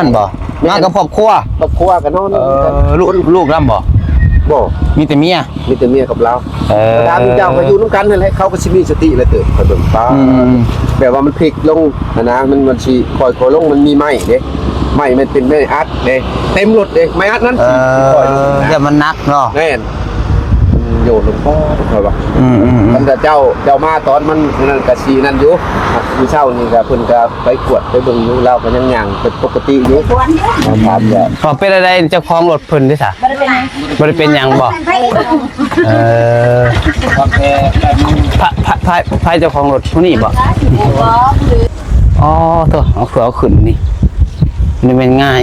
นั่นบ่มากับครอบครัวกันนอนลูกนำบ่มีแต่เมียกับเราตามเจ้าก็อยู่นำกันนั่นแหละเขาก็สิมีสติแล้วเติบเขาเบิ่งฟ้าแบบว่ามันพลิกลงนะมันสิค่อยๆลงมันมีไม้เด้ไม้มันเป็นไม้อัดเด้เต็มรถเด้ไม้อัดนั้นค่อยๆเดี๋ยวมันนักเนาะแม่นโยนลงพ่อเขาว่ามันจะเจ้ามาตอนมันนั่นก็สินั่นอยู่มื้อเช้านี่ก็เพิ่นก็ไปกวดไปเบิ่งอยู่เราก็ยังย่างเป็นปกติอยู่ครับพอเป็นอะไรเจ้าของรถเพิ่นเด้ซะบ่ได้เป็นหยังบ่พายเจ้าของรถผู้นี้บ่อ๋อตัวเอาเขือเอาขึ้นนี่เป็นง่าย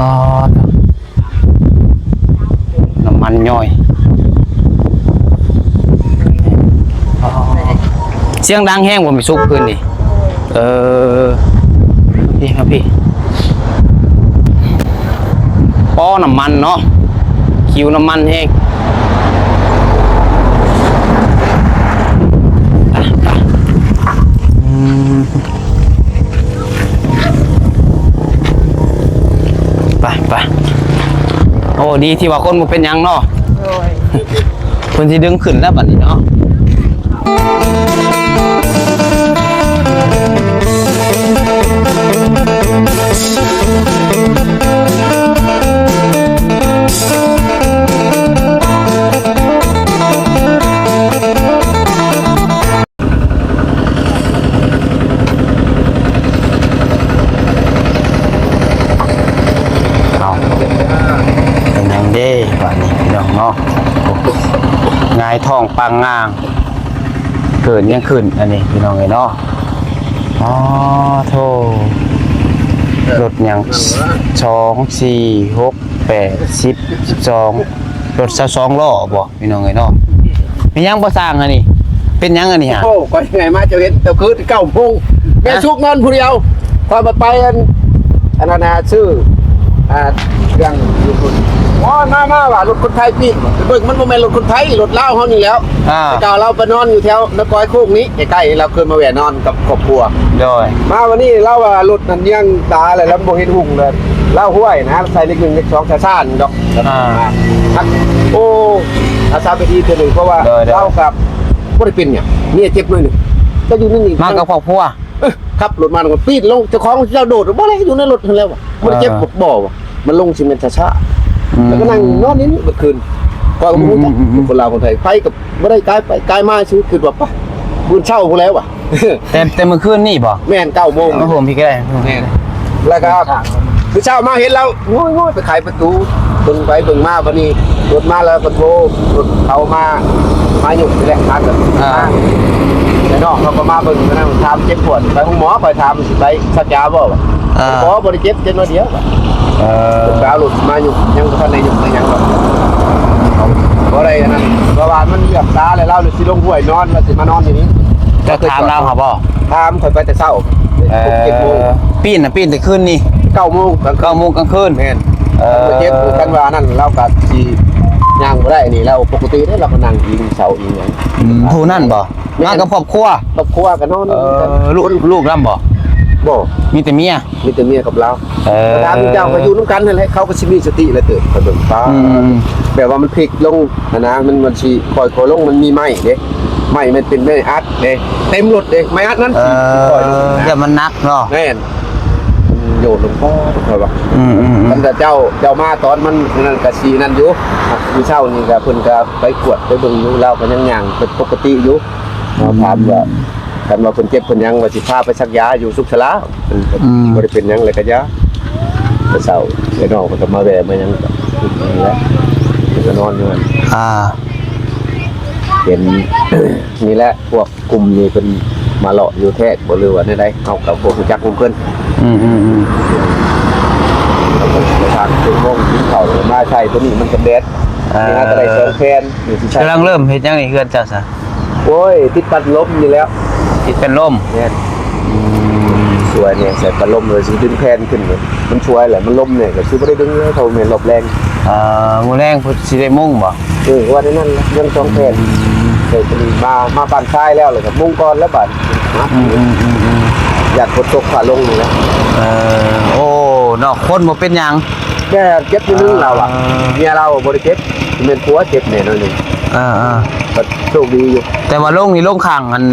ก็น้ำมันย่อยเสียงดังแห้งผมไปซุกคืนนี่พี่ครับพี่ป้อน้ำมันเนาะคิวน้ำมันแห้งไปโอ้ดีที่ว่าคนมันเป็นยังเนาะคนที่ดึงขึ้นแล้วบัดนี้เนาะเป็นยังเด้บัดนี้พี่น้องเนาะงายทองปังงางเกิดยังขึ้นอันนี้พี่น้องเนาะอ๋อโธ่รถยัง2 4 6 8 10 12รถ22ล้อบ่พี่น้องเนาะมียังบ่สร้างอันนี้เป็นยังอันนี้ฮะโอ้ก่อนยังไงมาจะเห็นแต่คือ9 โมงแม่ชุกนอนผู้เดียวพอมาไปอันนั้นนะชื่อเรื่องอยู่คนมาว่ารถคนไทยพี่เบิ่งมันบ่แม่นรถคนไทยรถลาวเฮานี่แล้วแต่ก่าเราไปนอนอยู่แถวนครโคกนี้ใกล้ๆเราเคยมาแวะนอนกับครอบครัวโดยมาวันนี้เราว่ารถนั้นยังตาอะไรแล้วบ่เห็นหุ่งเลยเล่าห้วยนะใส่เลข1เลข2ซ่านดอกโอ้อาซาไปดีเทื่อนึงเพราะว่าเรากับบ่ได้เป็นหยังเมียเจ็บหน่อยนึงก็อยู่นี่มากับครอบครัวขับรถมาก็ปีดลงเจ้าของเจ้าโดดบ่ได้อยู่ในรถนั่นแล้วบ่ได้เจ็บบ่ว่ะมันลงซีเมนต์ช้าแล้วก็นั่งนอนนี่เมื่อคืนก็รู้จักคนลาวคนไทยไปกับไม่ได้กายมาชีวิตคือแบบปะบุญเช่าพวกแล้วว่ะแต่เมื่อคืนนี่บ่แม่น9 โมงผมพี่ก็ได้แล้วก็คือเช้ามาเห็นเราง่อยไปขายประตูเบิ่งไปเบิ่งมาวันนี้รถมาแล้วก็โทรรถเขามาหยุดนี่แหละทางกันแต่น้องเขาก็มาเบิ่งนั่งถามเจ็บปวดไปห้องหมอไปถามไปสักยาบ่หมอบ่ได้เจ็บน้อยเดียวดาวหลุดมาอยู่ยังท่านในอยู่ในยังแบบเพราะอะไรนะเพราะว่ามันเหยียบตาเลยเล่าหรือสิลงห้วยนอนมาสิมานอนอย่างนี้จะถามเราครับบ่ถามคอยไปแต่เช้า7 โมงปีนแต่คืนนี่9 โมงกลางคืนแม่นเจ็บกันว่านั่นเล่ากับที่ย่างบ่ได้นี่เราปกติได้เราก็นั่งยิงเสายิงอย่างผู้นั่นบ่มากับครอบครัวกันนอนลูกนำบ่มีแต่เมียกับเราตามเจ้าก็อยู่นำกันนั่นแหละเขาก็สิมีสติแล้วเติบเขาเบิ่งฟ้าแบบว่ามันพลิกลงนะมันสิค่อยๆลงมันมีไม้เด้ไม้มันเป็นไม้อัดเด้เต็มรถเด้ไม้อัดนั้นค่อยลงเดี๋ยวมันนักเนาะแม่นโยนลงพ่อเขาว่ามันจะเจ้ามาตอนมันนั่นก็สินั่นอยู่มื้อเช้านี่ก็เพิ่นก็ไปกวดไปเบิ่งอยู่เราก็ยังย่างเป็นปกติอยู่เราถามว่ากันว่าคนเจ็บคนยังว่าสิพาไปซักยาอยู่สุขศาลาบ่ได้เป็นยังเลยก็ยาแต่เช้าไอ้น้องก็มาแวะมายังนี่แหละก็นอนอยู่เป็นนี่แหละพวกกลุ่มนี้เพิ่นมาเลาะอยู่แท้บ่รู้ว่าได้เฮากับพวกรู้จักเพิ่นแล้วก็ไปทางถึงวงกินข้าวมาใช้ตัวนี้มันก็แดดนี่น่าจะได้2แผ่นนี่สิใช้กำลังเริ่มเฮ็ดจังนี่เฮือนเจ้าซะโอ้ยติดปัดลมอยู่แล้วติดเป็นลมเนี่ยสวยเนี่ยใส่ปัดลมเลยสิดึงแผ่นขึ้นเลยมันช่วยแหละมันลมเนี่ยก็สิบ่ได้ดึงเท่าแม่นรอบแรงมื้อแรงพุ่นสิได้มุ่งบ่ว่าได้นั่นละยัง2แผ่น เคยมีมาปั่นทรายแล้วเลยครับมุ่งก่อนแล้วบัดอยากฝนตกผ่าลงนี่นะ โอ้เนาะคนบ่เป็นหยัง แค่เจ็บนิดนึงเราอ่ะเมียเราบ่ได้เจ็บเป็นผัวเจ็บแน่นอนนึงก็โชคดีอยู่ แต่ว่าลงนี่ลงข้างอัน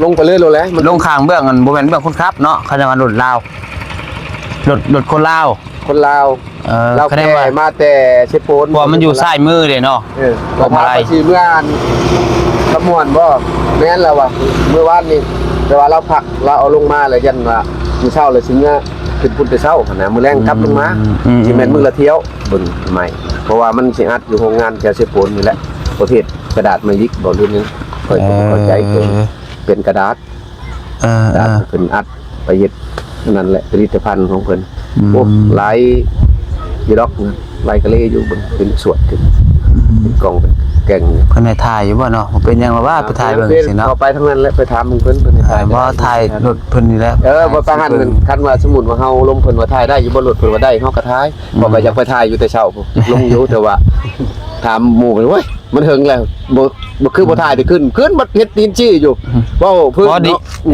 ลงไปเรื่อยๆแล้วมัน ลงข้างเบื้องอันบ่แม่นเบื้องคนขับเนาะเขาจะว่ารถลาวรถคนลาว คนลาวเรา คะแน แก่ นว่า มาแต่เชฟโปน เพราะมันอยู่ซ้ายมือเด้เนาะ เราพาไปชื่อเมื่ออันขมวนบ่แม่นแล้วว่ะเมื่อวานนี้แต่ว่าเราพักเราเอาลงมาเลยยันว่ามื้อเช้าเลยสิเมื่อขึ้นพุ่นแต่เช้าหั่นน่ะมื้อแรงกลับลงมาสิแม่นมื้อละเที่ยวเบิ่งใหม่เพราะว่ามันสิอัดอยู่โรงงานแถวเชฟโปนนี่แหละประเภทกระดาษมายิกบ่รุ่นนึงค่อยเข้าใจเป็นกระดาษเป็นอัดไปเฮ็ดนั่นแหละผลิตภัณฑ์ของเพิ่นโอ้หลายยีร็อกนะลายกะเลอยู่บนเป็นสวดเป็นกล่องเป็นแก่ง เพิ่นให้ถ่ายอยู่บ่เนาะเป็นหยังว่าไปถ่ายเบิ่งสิเนาะ พอไปทั้งนั้นแหละไปถามมึงเพิ่นให้ถ่าย บ่ถ่ายรถเพิ่นนี่แหละ บ่ประหันคันว่าสมมุติว่าเฮาลงเพิ่นว่าถ่ายได้อยู่บ่รถเพิ่นว่าได้เฮาก็ถ่ายบ่ก็อยากไปถ่ายอยู่แต่เช้าลงอยู่แต่ว่าถามหมู่เพิ่นเว้ยมันถึงแล้วบ่คือบ่ถ่ายได้ขึ้นบัดเฮ็ดตีนจี้อยู่เว้าเพิ่น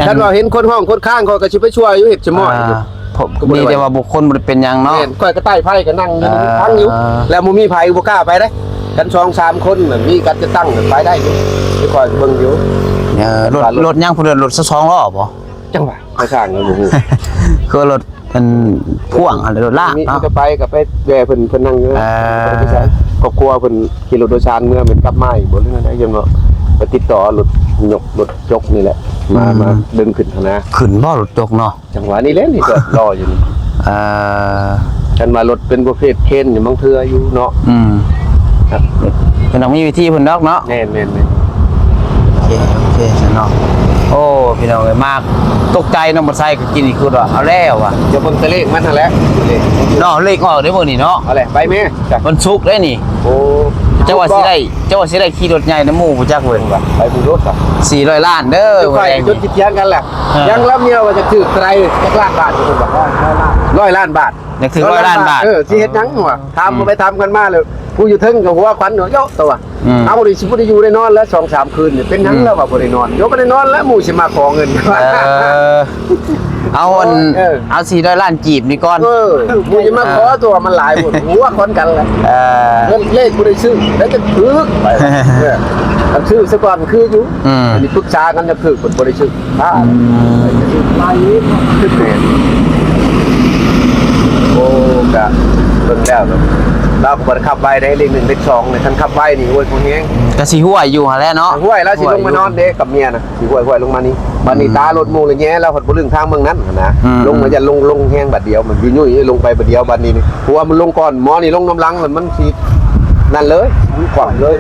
คันว่าเห็นคนห้องคนข้างเขาก็สิไปช่วยอยู่เฮ็ดจะม้อยอยู่มีแต่ว่าบุคคลบ่ได้เป็นหยังเนาะ ค่อยก็ใต้ไผ่ก็นั่งอยู่ทั้งอยู่แล้วบ่มีไผบ่กล้าไปได้กัน2-3คนน่ะมีกันจะตั้งไปได้อยู่สิค่อยเบิ่งอยู่ รถยังเพิ่นรถ2ล้อบ่ จังหวะเขาสร้างอยู่ คือรถเป็นพ่วงอะไรรถลาก มี เนาะ ก็ไปก็ไปแว่เพิ่นนั่งอยู่ครอบครัวเพิ่นขี่รถโดยสารเมื่อเป็นกลับมาอีกบ่รู้ได้ยังว่าไปติดต่อรถยกนี่แหละมาดึงขึ้นนะ ขึ้นบ่รถจกเนาะ จังหวะนี้แหละนี่ก็รออยู่นี่กันมารถเป็นประเภทเคนอยู่บางเทื่ออยู่เนาะครับ เป็นต้องมีวิธีเพิ่นดอกเนาะ แม่นโอเคเนาะโอ้พี่น้องเอ้ยมากตกใจน้องบ่ใส่ก็กินอีกคือว่าเอาแล้วว่ะ จะเบิ่งตะเลขมันนั่นแหละ เนาะเลขออกได้บ่นี่เนาะ เอาแหละไปแม่จ้ะ มันสุกได้นี่ โอ้ เจ้าว่าสิได้ขี่รถใหญ่น้ำหมู่บ่จักเว้ย ไปบุรถอ่ะ 400ล้านเด้อ ไปจนคิดเถียงกันแหละยังรับเมียว่าจะถือไตรจักล้านบาทอยู่คนบอก100 ล้านบาท อยากถึง100ล้านบาท สิเฮ็ดหยังวะทำไปทำกันมาเลยผู้อยู่ทึงกับหัวขวัญเนาะโยตัวเอาบ่ได้สิบ่ได้อยู่ได้นอนแล้ว 2-3 คืนเนี่ยเป็นหยังแล้วว่าบ่ได้นอนโยบ่ได้นอนแล้วหมู่สิมาขอเงิน เอาเอา400ล้านกีบนี่ก่อน หมู่สิมาขอตัวมันหลายหมดหัวคนกันแหละเงินเลขบ่ได้ซื้อแล้วจะถึกไปกันซื้อซะก่อนคืออยู่อันนี้ปรึกษากันจะถึกบ่ได้ซื้อหลายขึ้นแม่โอ้กะเบิ่งแล้วเราก็บ่ได้ขับไว้ได้เลข1เลข2เนี่ยคันขับไว้นี่โอ้ยผู้แฮง ก็สิห้วยอยู่หั่นแหละเนาะ ห้วยแล้วสิลงมานอนเด้กับเมียน่ะสิห้วยลงมานี่บัดนี้ตารถหมู่เลยแย่แล้วหดบ่ลึงทางเมืองนั้นนะลงมาจะลงแฮงบัดเดียวมันยุ่ยลงไปบัดเดียวบัดนี้นี่เพราะว่ามันลงก่อนหมอนี่ลงน้ำลังมันสินั่นเลยมันคว่ำเลย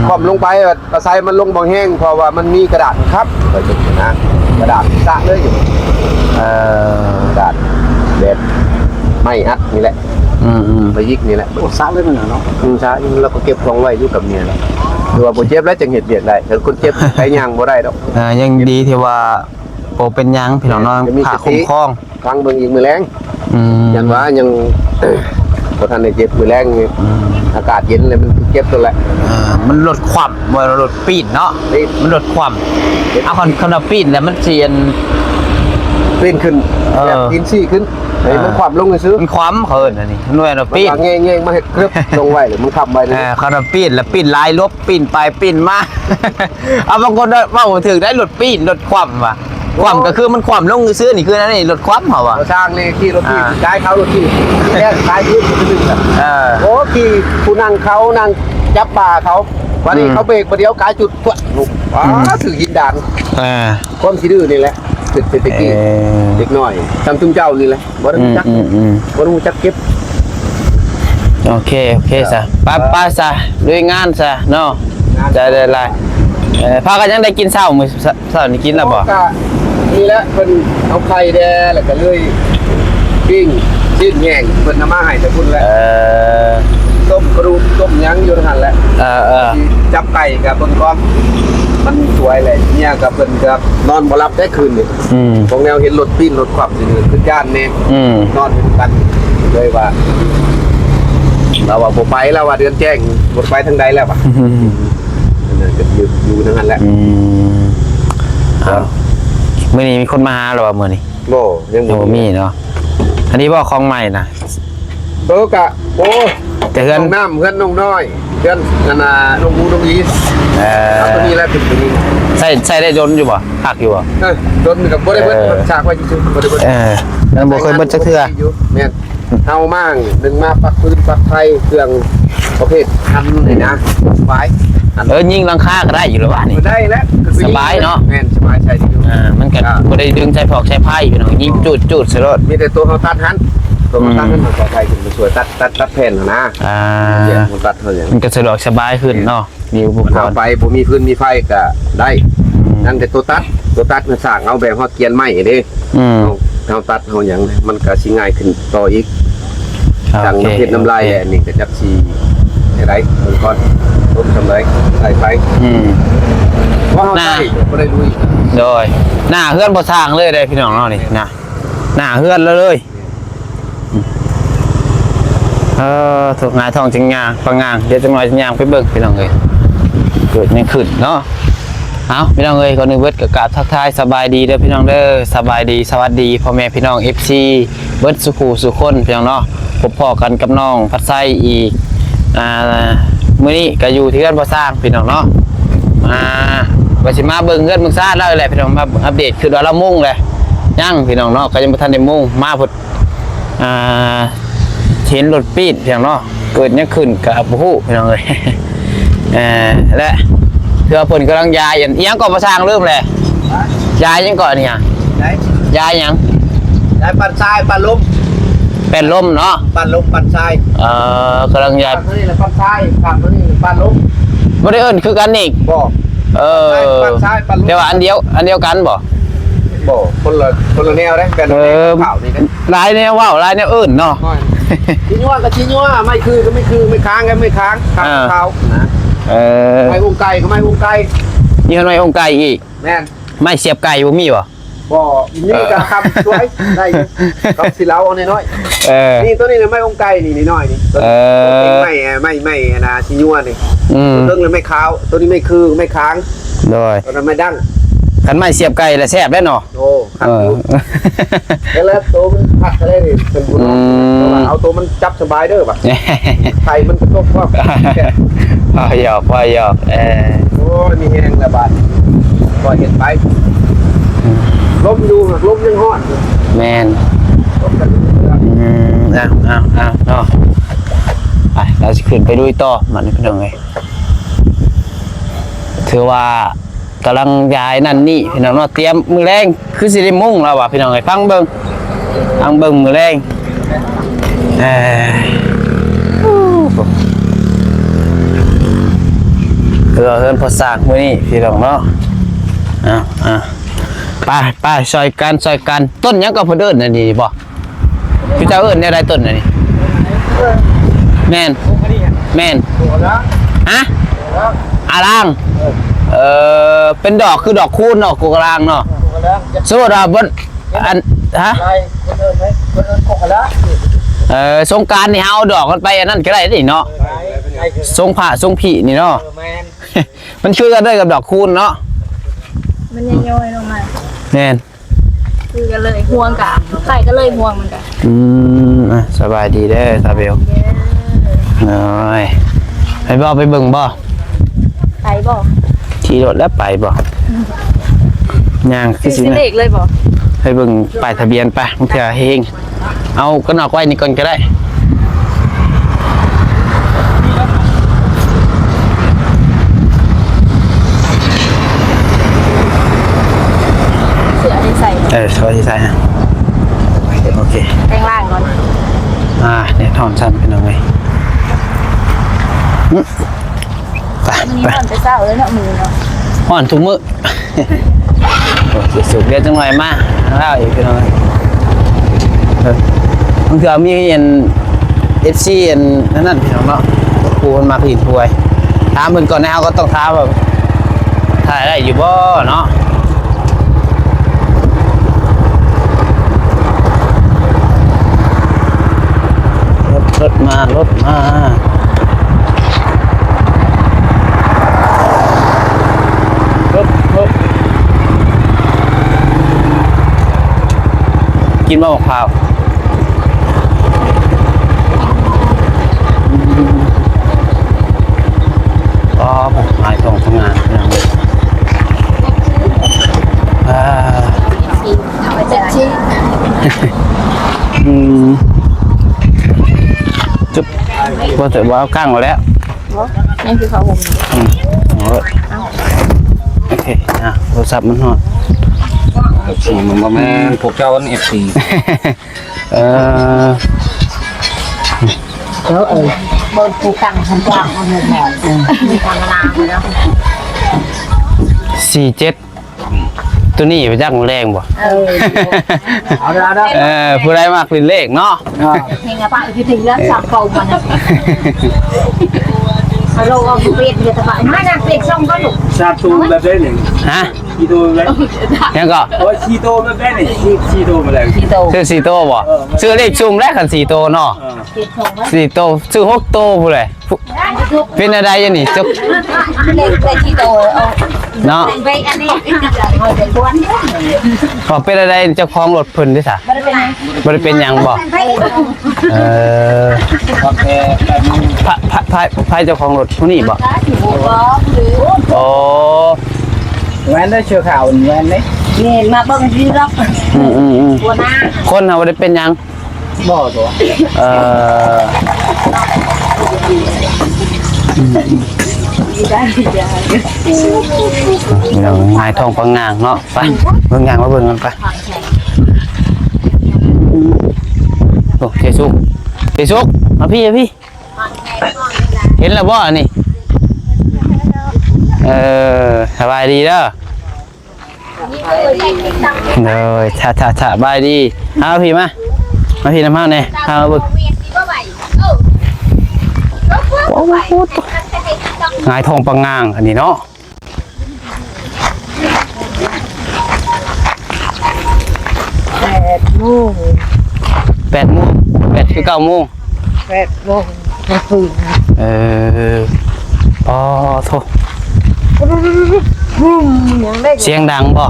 คว่ำลงไปกระไซมันลงบ่แห้งเพราะว่ามันมีกระดาษครับไปจังนะกระดาษสะเลยอยู่กระดาษแบบไม่อัดนี่แหละไปยิกนี่แหละสะเลยมันเนาะสะแล้วก็เก็บของไว้อยู่กับเมียแล้วคือว่าบ่เจ็บแล้วจังเฮ็ดเวียกได้ถ้าคนเจ็บใช้ย่างบ่ได้ดอก ยังดีที่ว่าบ่เป็นหยังพี่น้องเนาะขาคุ้มครอง ฟังเบิ่งอีกมื้อแลงยันว่ายังบ่ทันได้เจ็บมื้อแลงนี่อากาศเย็นเลยมันเจ็บตัวแหละ มันลดความบ่ลดปีนเนาะมันลดความเอาคันปีนแล้วมันเสียน ปีนขึ้นแบบปีนซี่ขึ้นให้มันความลงซื่อ มันความเพิ่นอันนี้หน่วยเราปีน แง่ๆมาเฮ็ดครึบลงไว้เลยมันค้ำไว้เลย คันปีนแล้วปีนลายลบปีนไปปีนมาเอาบางคนเว้าถึงได้ลดปีนลดความว่ะความก็คือมันความลงซื่อนี่คือนั่นนี่ลดความเหรอวะ เราสร้างเลยขี่รถที่ย้ายเขารถที่แค่ท้ายพื้นขึ้นน่ะโอ้ขี่ผู้นั่งเขานั่งจับป่าเขาวันนี้เขาเบรกประเดี๋ยวกายจุดกวดลุกถือหินด่านความสิดื้อนี่แหละตึกตะกี้เด็กน้อยทำตุ้มเจ้านี่แหละบ่ต้องจักเก็บ โอเคซะป้าซะลุยงานซะเนาะจะได้หลายพากันยังได้กินเช้ามื้อเช้านี่กินแล้วบ่ นี่แหละเพิ่นเอาไข่แดแล้วก็เลยปิ้งชิ้นแห้งเพิ่นนำมาให้แต่พุ่นแหละต้มกระดูกต้มหยังอยู่หั่นแหละจับไก่กับเบิ่งก่อนมันสวยเลยเนี่ยกับเพิ่นกับนอนบ่หลับได้คืนนี่ของแนวเห็นรถปิ้นรถขวับสิขึ้นย่านแน่นอนอยู่กันเลยว่าเราว่าบ่ไปแล้วว่าเดือนแจ้งบ่ไปทางใดแล้วว่ะ นั่นก็อยู่ทั้งนั้นแหละ เอามื้อนี้มีคนมาหาหรอวะมื้อนี้ โบ่ยัง โอ้มีเนาะอันนี้บ่ของใหม่นะ กะโอ้ แต่เฮือน น้องน้ำเพื่อนน้องน้อยเพื่อนกันน้องบูน้องยีตัวนี้แหละตัวนี้ ใส่ได้จนอยู่บ่พักอยู่บ่ โดนกับบ่ได้เบิดฉากไว้ซื่อๆบ่ได้เบิด นั่นบ่เคยเบิดจักเทื่อ แม่นเฮามั่งนึงมาปักปืนปักไฟเครื่องประเภททำนี่นะสบาย ยิงหลังคาก็ได้อยู่แล้ววะนี่ ได้แล้ว สบายเนาะ แม่นสบายใช่ดีอยู่ มันก็บ่ได้ดึงใส่พอกใส่ไผ่พี่น้องยิงจุดๆใส่รถ มีแต่ตัวเขาตัดหันตัวเขาตัดหันมันก็ใช้ขึ้นมาสวยตัดแผ่นนะเดี๋ยวมันตัดเท่าอย่าง มันก็สะดวกสบายขึ้นเนาะมีอุปกร เอา ณ์ ไปผมมีพื้นมีไฟก็ได้นั่นแต่ตัวตัดมันสร้างเอาแบบฮอดเกียนไม้เด้เอาตัดเอาอย่างมันก็สิง่ายขึ้นต่ออีกดังน้ำเพชรน้ำลายอันนี้ก็จักสิได้เบิ่งก่อนต้นทำไรใส่ไปว่าเฮาได้บ่ได้ลุย โดยหน้าเฮือนบ่สร้างเลยได้พี่น้องเนาะนี่นะหน้าเฮือนเลยถูกงายทองจริงงาปังงางเดี๋ยวจังหน่อยจังยางไปเบิ่งพี่น้องเอ้ยเกิดยังขึ้นเนาะเอาพี่น้องเอ้ยก่อนอื่นเบิดกราบทักทายสบายดีเด้อพี่น้องเด้อสบายดีสวัสดีพ่อแม่พี่น้อง FC เบิดสุขสุคนพี่น้องเนาะพบพ่อกันกับน้องพัดไส้อีกมื้อนี้ก็อยู่ที่เฮือนบ่สร้างพี่น้องเนาะว่าสิมาเบิ่งเฮือนเบิ่งซ่าแล้วแหละพี่น้องมาอัปเดตคือว่าเรามุ่งเลยยังพี่น้องเนาะก็ยังบ่ทันได้มุ่งมาพุ่นเห็นรถปีดพี่น้องเนาะเกิดยังขึ้นกับบ่ฮู้พี่น้องเอ้ยและเพื่อเพิ่นกำลังยายอีหยังก็บ่สร้างเริ่มเลยยายยังก่อนเนี่ยยายหยัง ได้ปั่นทรายปั่นลม เป็นลมเนาะ ปั่นลมปั่นทราย กำลังยาย ปั่นตัวนี้แหละปั่นทรายปั่นตัวนี้ปั่นลม บ่ได้เอิ้นคือกันอีก บ่ปั่นทรายปั่นลม แต่ว่าอันเดียวกันบ่ บ่คนละแนวได้กันข่าวนี่นะ ลายแนวว่าวลายแนวอื่นเนาะ ชิ้นยัวกับชิ้นยัวไม่คือก็ไม่คือไม่ค้างก็ไม่ค้างค้างเขานะ ไม่วงไก่ก็ไม่วงไก่ นี่คนไม่องไก่อีก แม่น ไม่เสียบไก่บ่มีบ่ บ่นี่ก็คำช่วยได้กับสิเล้าเอาน้อยนี่ตัวนี้เลยไม่วงไก่นี่น้อยนี่ไม่นะชิ้นยัวนี่ตัวนึงเลยไม่ขาวตัวนี้ไม่คือไม่ค้าง โดย ตัวนั้นไม่ดั้ง คันไม่เสียบไก่แล้วแซ่บได้เนาะ โอ้ขัดอยู่แล้วตัวมันขัดอะไรนี่เป็นบุญเอาตัวมันจับสบายเด้อป่ะไข่มันกระทบว่า พอหยอกโอ้ยมีแห้งระบาดปล่อยเห็นไปลมอยู่ลมยังฮอด แมนเอาเนาะไปเราจะขึ้นไปดูต่อมันเป็นยังไงถือว่ากำลังย้ายนั่นนี่พี่น้องเนาะเตรียมมือแรงคือสิได้มุ่งแล้วว่ะพี่น้องไอ้ฟังเบิ่งมือแรงเฮือนพอสร้างมื้อนี้พี่น้องเนาะไปซอยกันต้นหยังก็เพิ่นเอิ้นนั่นนี่บ่พี่เจ้าเอิ้นแนวใดต้นนั่นนี่แม่นฮะอาลางเป็นดอกคือดอกคูณเนาะกูกลางเนาะสมมุติว่าบนอันฮะสงกรานต์นี่เฮาดอกกันไปอันนั้นก็ได้นี่เนาะทรงผ้าทรงผีนี่เนาะมันคือกันได้กับดอกคูณเนาะมันยังย่อยลงมา แน่น คือกันเลยห่วงกะไก่ก็เลยห่วงมันกะสบายดีเด้อตาเบลน้อยไปบ่ไปเบิ่งบ่ไปบ่ ขี่รถแล้วไปบ่ย่าง คือสิเด็กเลยบ่ไปเบิ่งป้ายทะเบียนไปมันเถื่อเฮงเอากระหนอกไว้นี่ก่อนก็ได้เสือที่ใส่สวัสดีใส่ฮะโอเคแปลงร่างก่อนเนี่ยถอนสั้นเป็นยังไงไปนี่มันไปเศร้าเลยเนาะมือเนาะห่อนทุกมื้อสุกเรียนจังหน่อยมาแล้วอีกเป็นยังไงบางทีมีเอ็นFCนั่นพี่น้องเนาะครูมันมาผิดป่วยถามเพิ่นก่อนนะก็ต้องถามแบบถ่ายได้อยู่บ่เนาะรถมา กินมะพร้าวอ๋อหายทองทำงานนะจุ๊บว่าแต่ว่าก้างมาแล้ว นี่คือเขาผม โอเคโทรศัพท์มันหอด FC มันบ่แม่นพวกเจ้าอัน FC บนภูกังทันยางมันหอมมีทางนาแล้ว 47ตัวนี้ไปจักแรงบ่ เอาได้ ผู้ใดมากเป็นเลขเนาะ เพลงอะไรคือถึงแล้วสามเก่ามันเราเอาเปลี่ยนเดี๋ยวจะไปไม่นางเปลี่ยนช่องก็หนุก ชาตูแบบได้นี่ ฮะ ชีโตแบบ ยังก็ โอ้ชีโตแบบได้นี่ชีโตมาแล้ว ที่โต ซื้อ4โตวบ่ซื้อเลขซุ่มแรกกัน4โตวเนาะ เจ็ดช่องว่า 4โตวซื้อ6โตวผู้ใดเป็นอะไรอยังนี่จุก เล่นไปที่โตเอา เนาะ ไปอันนี้เอาไปบ้วน พอเป็นอะไรเจ้าของรถเพิ่นด้วยซะ ไม่ได้เป็นไง บ่ได้เป็นหยังบ่ ไป ครับแบบนี้ พายเจ้าของรถผู้นี้บ่ ที่หัวหรือ โอ้ แว่นได้เชื่อข่าวแว่นนี่ เงินมาเบิ่งที่ล็อก หัวหน้า คนน่ะบ่ได้เป็นหยัง บ่ตัว เราหายทองปังงางเนาะไปเบิ่งงางมาเบิ่งกันไปโอ้เจสุกมาพี่เห็นแล้วบ่อันนี้สบายดีเด้อเลยถ้าบายดีเอาพี่มาพี่น้ำเฮาแน่เอาเบิ่งหายทองปังงางอันนี้เนาะ 8 โมง 8 โมง8คือ9 โมง 8 โมงกลางคืน อ๋อโทษ ยังได้ เสียงดังบ่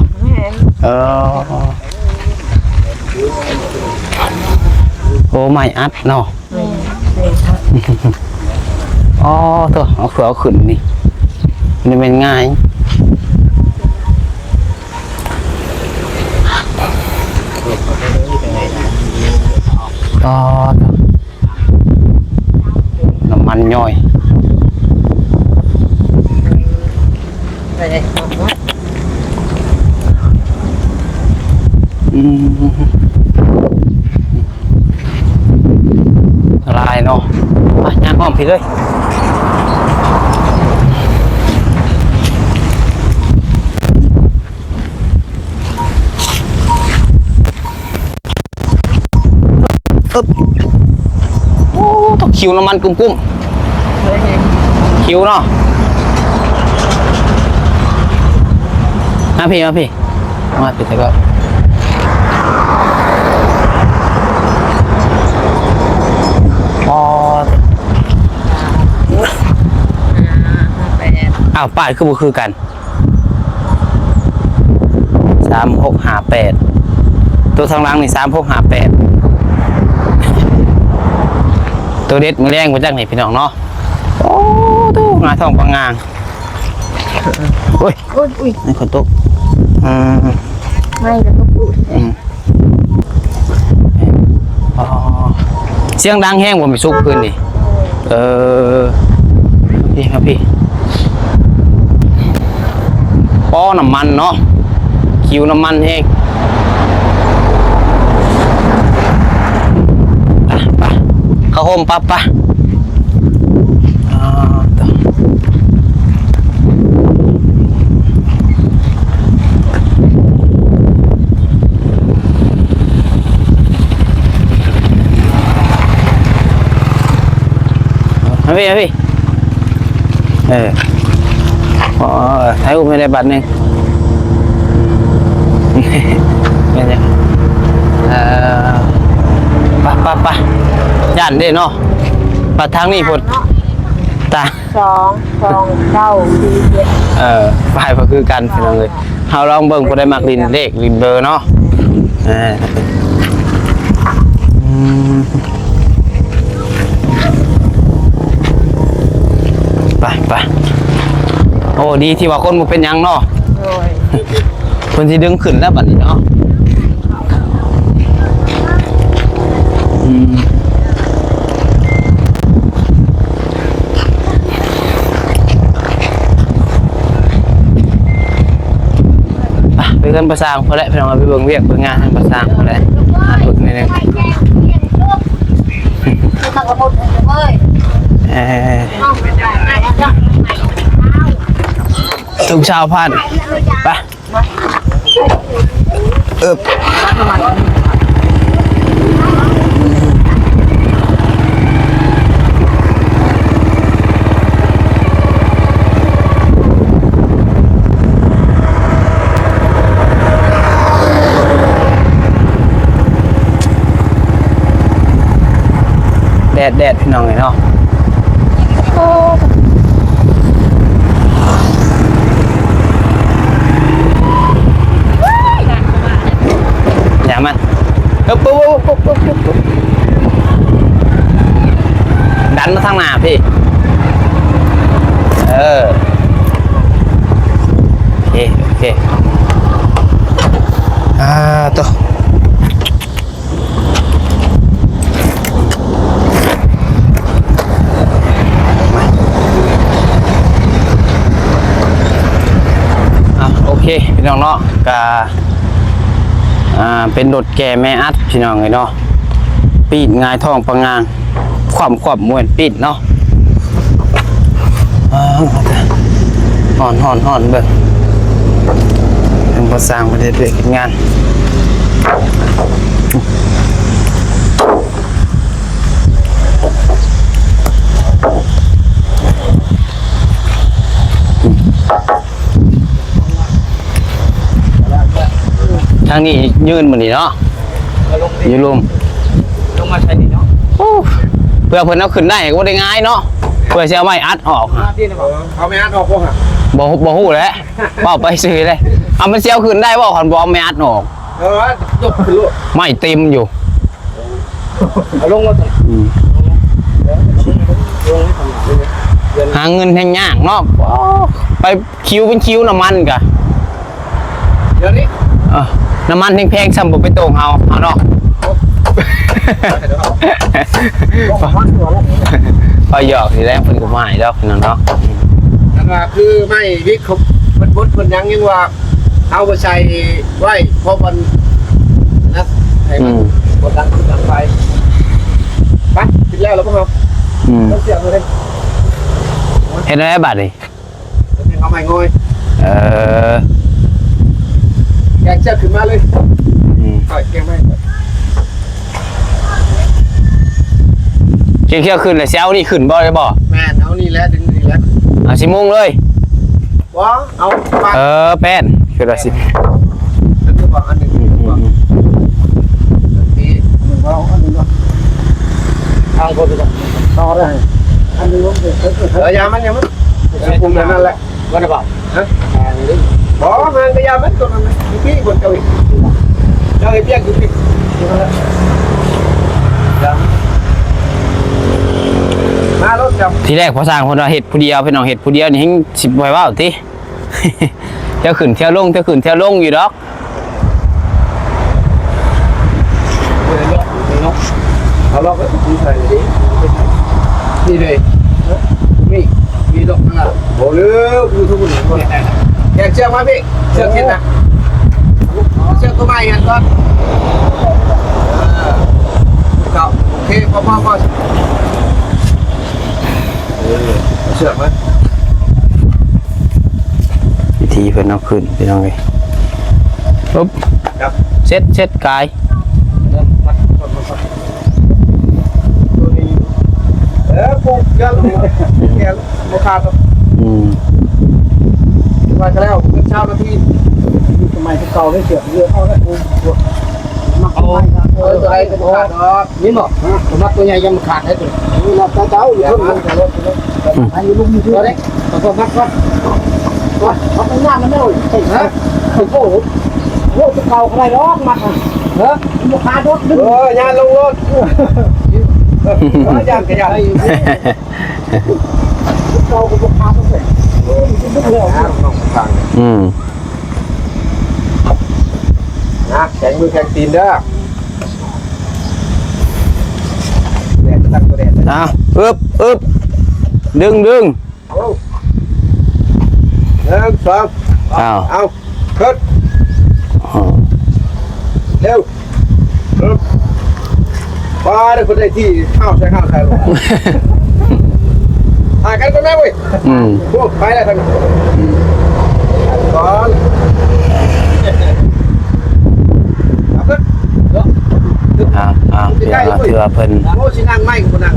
โอ้ไม่อัดเนาะอ๋อโทษเอาขึ้นนี่มันเป็นง่ายอ๋อน้ำมันย่อยลายเนาะไปย่างอ้อมพี่เลยโอ้ต้องคิวน้ำมันกุ้มคิวเนาะมาพี่แต่ก็อ้าวป้ายคือกัน3658ตัวทางหลังนี่3658ตัวเด็ดมือแรงมาจากไหนพี่น้องเนาะโอ้ตู้งาทองปังงางอุ้ยนี่คนตกไม่แล้วก็พูด เสียงดังแห้งผมไปซุกพื้นนี่พี่ครับพี่ป้อน้ำมันเนาะคิวน้ำมันแห้งไปเข้าโฮมปั๊บปะพี่ให้อุ้มไม่ได้บัตรหนึ่งไม่ใช่ปะย่านเด้เนาะปัดทางนี้พุ่นตา2 9 4 ไปพอคือกันพี่น้องเลยเราลองเบิ่งพอได้มักลินเลขลินเบอร์เนาะ ไปโอ้ดีที่ว่าคนบ่เป็นหยังเนาะ โดย คนที่ดึงขึ้นแล้วบัดนี้เนาะไปกันประสางพอแล้วพี่น้องไปเบิ่งเวียกเบิ่งงานประสางพอแล้วฝึกนิดนึง คือมันก็หมดเลยห้องเป็นแบบไหนแล้วก็ ทุกชาวพันธุ์ไปแดดพี่น้องเลยเนาะอย่ามันปุ๊บดันมาทางหน้าพี่โอเคตัวโอเคพี่น้องเนาะกาเป็นรถแก่แม่อัดพี่น้องเลยเนาะปีดงายทองปังงางความมวนปีดเนาะห่อนเบิ่งเป็นภาษาประเทศเด็กงานทางนี้ยืนเหมือนนี่เนาะยืนลงมาใช้นี่เนาะเพื่อเพิ่นเอาขึ้นได้ก็ได้ง่ายเนาะเพื่อจะเอาไม้อัดออกเอาไม่อัดออกพวกอ่ะบ่ฮู้แหละบอกไปซื้อเลยเอามันเสียวขึ้นได้บ่คันบ่เอาไม้อัดออกยกขึ้นลูกไม่เต็มอยู่เอาลงมาหาเงินแห่งยากเนาะไปคิวเป็นคิวน้ำมันกะเดี๋ยวนี้น้ำมันแพงๆซ้ำบ่ไปโต่งเอาเนาะพอหยอกทีแรกเพิ่นก็มาให้ดอกพี่น้องเนาะนั่นว่าคือไม่วิกเขามันบดมันยังว่าเอาไปใส่ไว้เพราะมันนะให้มันกดดันขึ้นดันไปไปกินแล้วพวกเราต้องเสียบเลย เห็นอะไรบาดนี่เอาใหม่งอยแกงเชือกขึ้นมาเลยต่อยแกงไม่เกี่ยวขึ้นเลยเซลนี่ขึ้นบ่ได้บ่แม่เอานี่แล้วดึงนี่แล้วเอาสิมุ่งเลยว้าเอาแป้นคือละสิอันนี้บอกอันหนึ่งบอกนี่เอาอันหนึ่งก็ทางคนจะต่อได้อันนี้ว่ายามันคุมนั่นแหละว่าจะบอกฮะบอกมันก็ยามันตัวนั้นพี่คนเจ้าอีกเจ้าอีกเพี้ยนอยู่พี่ทีแรกพอสร้างคนเราเห็ดผู้เดียวเป็นน้องเห็ดผู้เดียวนี่ให้สิบไว้ว่าติเที่ยวขึ้นเที่ยวลงอยู่ดอกเอาล็อกไว้ที่ใส่ดินี่เลยมีดอกนั่นแหละโอ้เลือกดูทุกคนแกเชือกมาพี่เชือกเห็นนะเชือกตัวใหม่กันก่อนโอเคพอเชือกไหมวิธีเพิ่นเอาขึ้นพี่น้องเลยปุ๊บเช็ดกายปุ๊บยันแกโมคาตัวมาแล้วเช้านาทีทำไมที่เก่าได้เสือกเยอะเอาได้ปุ๊บมาเอาตัวไอ้ตัวขาดนี่หมดตัวมัดตัวใหญ่ยังขาดให้ตัวนี่เราเจ้าอยู่ข้างบนรถไอ้ลุงมีตัวเล็กตัวมัดก่อนเอาไปย่างมันไม่หมดฮะโอ้โห โอ้จะเข่าใครร้องมาเฮ้ยลูกค้ารถดึง ยานลงรถยานกระยาน เข่ากับลูกค้าต้องเลยดึงเร็ว น้องฟัง นะแข็งมือแข็งตีนเด้อแดดตั้งตัวแดด เอาอึบดึง 1 2 อ้าว เอาขึ้นเร็วป้าได้คนได้ที่ข้าวใส่ลงถ่ายกันก็แม่เว้ยพวกไปแล้วทางก่อนเอาขึ้น เดี๋ยวถือว่าเพิ่น โอ้ชินั่งไม่กูนั่ง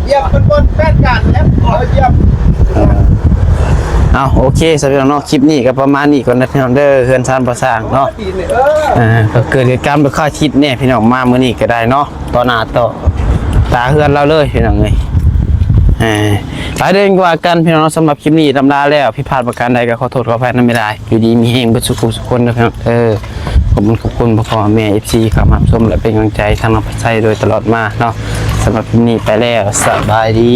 เหยียบเป็นบนแป้นกันแล้วเหยียบ เอาโอเคสำหรับน้องคลิปนี้ก็ประมาณนี้ก่อนนะพี่น้องเด้อเฮือนซานประสร้างเนาะก็เกิดเหตุการณ์บ่คาดคิดแน่พี่น้องมามื้อนี้ก็ได้เนาะต่อหน้าต่อตาเฮือนเราเลยพี่น้องเอ้ยหลายเดือนกว่ากันพี่น้องสำหรับคลิปนี้ลำลาแล้วผิดพลาดประการใดก็ขอโทษขออภัยนำไม่ได้อยู่ดีมีแฮงเบิดสุขสุขคนนะครับขอบคุณพ่อแม่ FC ครับมาชมและเป็นกำลังใจทางน้องพัชชัยโดยตลอดมาเนาะสำหรับคลิปนี้ไปแล้วสบายดี